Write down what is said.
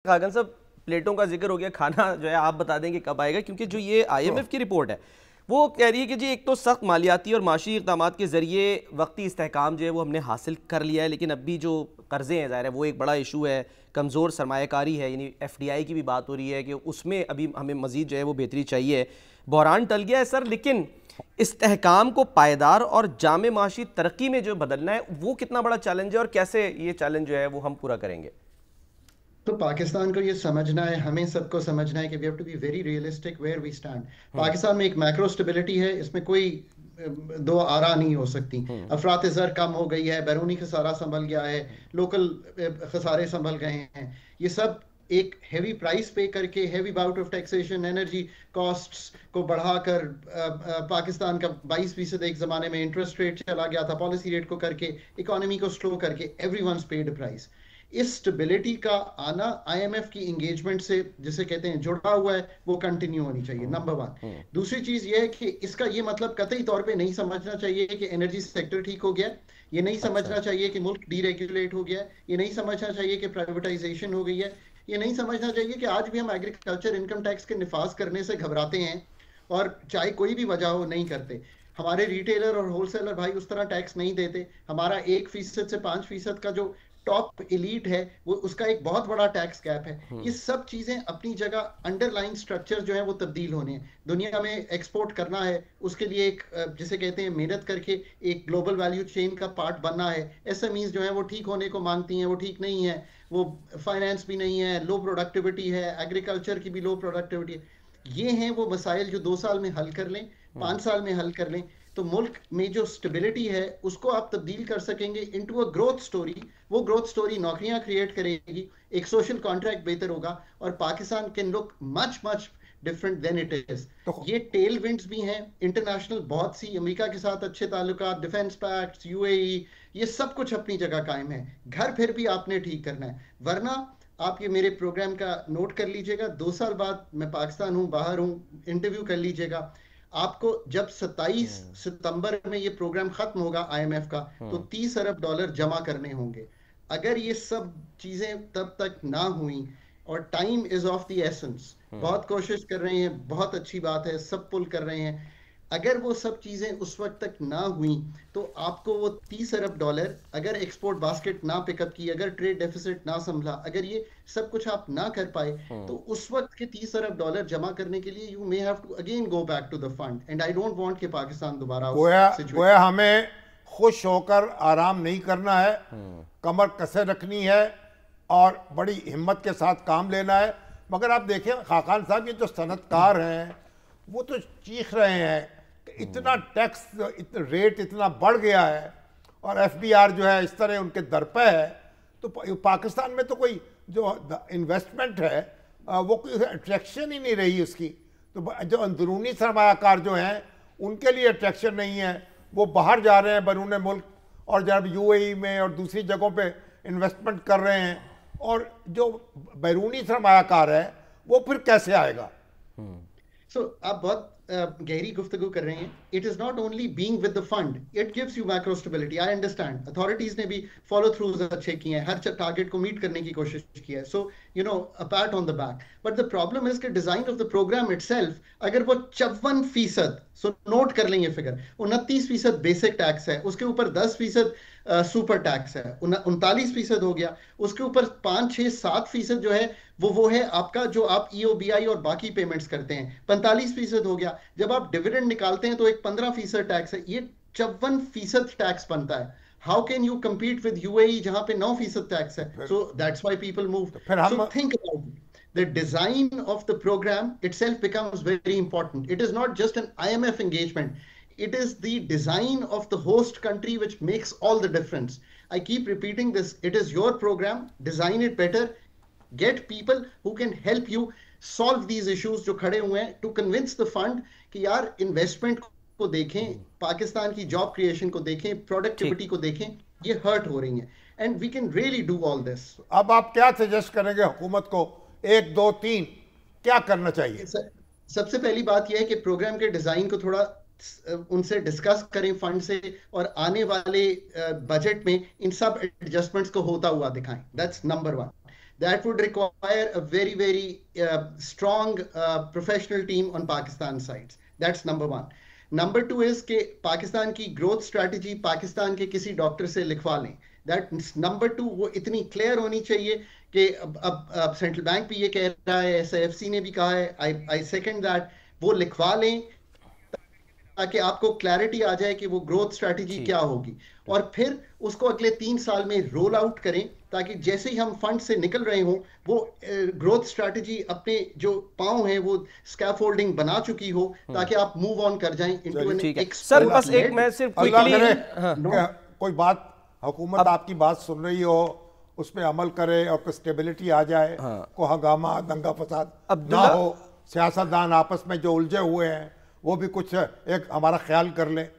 खागन साहब, प्लेटों का जिक्र हो गया, खाना जो है आप बता देंगे कब आएगा, क्योंकि जो ये आईएमएफ की रिपोर्ट है वो कह रही है कि जी एक तो सख्त मालियाती और माशी इक़दामात के ज़रिए वक्ती इस्तेहकाम जो है वो हमने हासिल कर लिया है, लेकिन अब भी जो कर्ज़े हैं ज़ाहिर है वो एक बड़ा इशू है। कमज़ोर सरमायाकारी है, यानी एफडीआई की भी बात हो रही है कि उसमें अभी हमें मज़ीद जो है वो बेहतरी चाहिए। बहरान टल गया है सर, लेकिन इस्तेहकाम को पायदार और जामे माशी तरक्की में जो बदलना है वो कितना बड़ा चैलेंज है और कैसे ये चैलेंज जो है वो हम पूरा करेंगे? तो पाकिस्तान को ये समझना है, हमें सबको समझना है कि we have to be very realistic where we stand. Pakistan में एक मैक्रो स्टेबिलिटी है, इसमें कोई दो आरा नहीं हो सकती। अफरात ज़र कम हो गई है, बैरूनी खसारा संभल गया है, लोकल खसारे संभल गए हैं। ये सब एक हेवी प्राइस पे करके, heavy bout of taxation, energy costs को बढ़ाकर पाकिस्तान का 22% एक जमाने में इंटरेस्ट रेट चला गया था, पॉलिसी रेट को करके इकोनॉमी को स्लो करके एवरीवनस पेड प्राइस। इस स्टेबिलिटी का आना आईएमएफ की एंगेजमेंट से, जिसे कहते हैं जुड़ा हुआ है, वो कंटिन्यू होनी चाहिए, नंबर वन। दूसरी चीज ये है कि इसका ये मतलब कतई तौर पे नहीं समझना चाहिए कि एनर्जी सेक्टर ठीक हो गया, ये नहीं समझना चाहिए कि मुल्क डीरेगुलेट हो गया, ये नहीं समझना चाहिए कि प्राइवेटाइजेशन हो गई है, ये नहीं समझना चाहिए कि आज भी हम एग्रीकल्चर इनकम टैक्स के निफाज करने से घबराते हैं और चाहे कोई भी वजह हो नहीं करते। हमारे रिटेलर और होलसेलर भाई उस तरह टैक्स नहीं देते। हमारा 1% से 5% का जो टॉप एलीट है वो, उसका एक बहुत बड़ा टैक्स गैप है। ये सब चीजें अपनी जगह, अंडरलाइन स्ट्रक्चर जो है वो तब्दील होने हैं। दुनिया में एक्सपोर्ट करना है, उसके लिए एक जिसे कहते हैं मेहनत करके एक ग्लोबल वैल्यू चेन का पार्ट बनना है। एसएमईज जो है वो ठीक होने को मांगती हैं, वो ठीक नहीं है। वो फाइनेंस भी नहीं है, लो प्रोडक्टिविटी है, एग्रीकल्चर की भी लो प्रोडक्टिविटी है। ये हैं वो मसाइल जो 2 साल में हल कर लें, 5 साल में हल कर लें, तो मुल्क में जो स्टेबिलिटी है उसको आप तब्दील कर सकेंगे इनटू अ ग्रोथ स्टोरी। वो ग्रोथ स्टोरी नौकरियां क्रिएट करेगी, एक सोशल कॉन्ट्रैक्ट बेहतर होगा, और Pakistan can look much much different than it is. ये टेल विंड्स भी हैं इंटरनेशनल, बहुत सी, अमेरिका के साथ अच्छे ताल्लुकात, डिफेंस पैक्ट्स, यूएई, ये सब कुछ अपनी जगह कायम है। घर फिर भी आपने ठीक करना है, वरना आप ये मेरे प्रोग्राम का नोट कर लीजिएगा। 2 साल बाद मैं पाकिस्तान हूँ, बाहर हूँ, इंटरव्यू कर लीजिएगा। आपको जब 27 सितंबर में ये प्रोग्राम खत्म होगा आईएमएफ का, तो $30 अरब जमा करने होंगे। अगर ये सब चीजें तब तक ना हुई, और time is of the essence, बहुत कोशिश कर रहे हैं, बहुत अच्छी बात है, सब पुल कर रहे हैं, अगर वो सब चीजें उस वक्त तक ना हुई तो आपको वो $30 अरब, अगर एक्सपोर्ट बास्केट ना पिकअप की, अगर ट्रेड डेफिसिट ना संभला, अगर ये सब कुछ आप ना कर पाए, तो उस वक्त के $30 अरब जमा करने के लिए you may have to again go back to the fund, and I don't want कि पाकिस्तान दोबारा गोया हमें खुश होकर आराम नहीं करना है, कमर कसे रखनी है और बड़ी हिम्मत के साथ काम लेना है। मगर आप देखें खाकान साहब, ये जो सनतकार हैं वो तो चीख रहे हैं कि इतना टैक्स, रेट इतना बढ़ गया है और एफबीआर जो है इस तरह उनके दर पे है, तो पाकिस्तान में तो कोई जो इन्वेस्टमेंट है वो कोई अट्रैक्शन ही नहीं रही उसकी। तो जो अंदरूनी सरमायाकार जो हैं उनके लिए अट्रैक्शन नहीं है, वो बाहर जा रहे हैं बैरून मुल्क, और जब यूएई में और दूसरी जगहों पे इन्वेस्टमेंट कर रहे हैं, और जो बैरूनी सरमायाकार है वो फिर कैसे आएगा? आप बहुत गहरी गुफ्तगू कर रहे हैं। It is not only being with the fund, it gives you macro stability. I understand authorities ने भी फॉलो थ्रूज अच्छे किए हैं, हर टारगेट को मीट करने की कोशिश की है, so you know a pat on the back. But the problem is कि design of the program itself, अगर वो 54%, सो नोट कर लेंगे फिगर, 29% बेसिक टैक्स है, उसके ऊपर 10% सुपर टैक्स है, 39% हो गया, उसके ऊपर 5, 6, 7% जो है वो है आपका, जो आप ईओबीआई और बाकी पेमेंट्स करते हैं, 45% हो गया। जब आप डिविडेंड निकालते हैं तो एक 15% टैक्स है, ये 54% टैक्स बनता है। How can you compete with UAE जहां पे 9% टैक्स है? So that's why people moved. So think about it. The design of the program itself becomes very important. It is not just an IMF engagement. It is the design of the host country which makes all the difference. I keep repeating this. It is your program. Design it better. Get people who can help you solve these issues जो खड़े हुए हैं, to convince the fund कि यार investment को देखें, पाकिस्तान की job creation को देखें, प्रोडक्टिविटी को देखें, ये हर्ट हो रही हैं, and we can really do all this. अब आप क्या सजेस्ट करेंगे हुकूमत को? 1, 2, 3 क्या करना चाहिए? सबसे पहली बात यह है कि प्रोग्राम के डिजाइन को थोड़ा उनसे डिस्कस करें फंड से, और आने वाले बजट में इन सब एडजस्टमेंट्स को होता हुआ दिखाएं। That's number 1। that would require a very, very strong professional team on Pakistan sides. That's number one. Number two is कि पाकिस्तान की ग्रोथ स्ट्रैटेजी पाकिस्तान के किसी डॉक्टर से लिखवा लें. दैट नंबर टू वो इतनी क्लियर होनी चाहिए कि अब सेंट्रल बैंक भी ये कह रहा है, SIFC ने भी कहा है, आई सेकंड दैट, वो लिखवा लें ताकि आपको क्लैरिटी आ जाए कि वो ग्रोथ स्ट्रैटेजी क्या होगी, और फिर उसको अगले 3 साल में रोल आउट करें ताकि जैसे ही हम फंड से निकल रहे हों वो ग्रोथ स्ट्रैटेजी अपने जो पांव हैं वो स्कैफोल्डिंग बना चुकी हो ताकि आप मूव ऑन कर जाएं इनटू एन सर बस एक मैं सिर्फ कोई बात हुकूमत आपकी बात सुन रही हो उस पर अमल करे और कोई स्टेबिलिटी आ जाए, को हंगामा दंगा फसाद ना हो, सियासतदान आपस में जो उलझे हुए हैं वो भी कुछ एक हमारा ख्याल कर लें.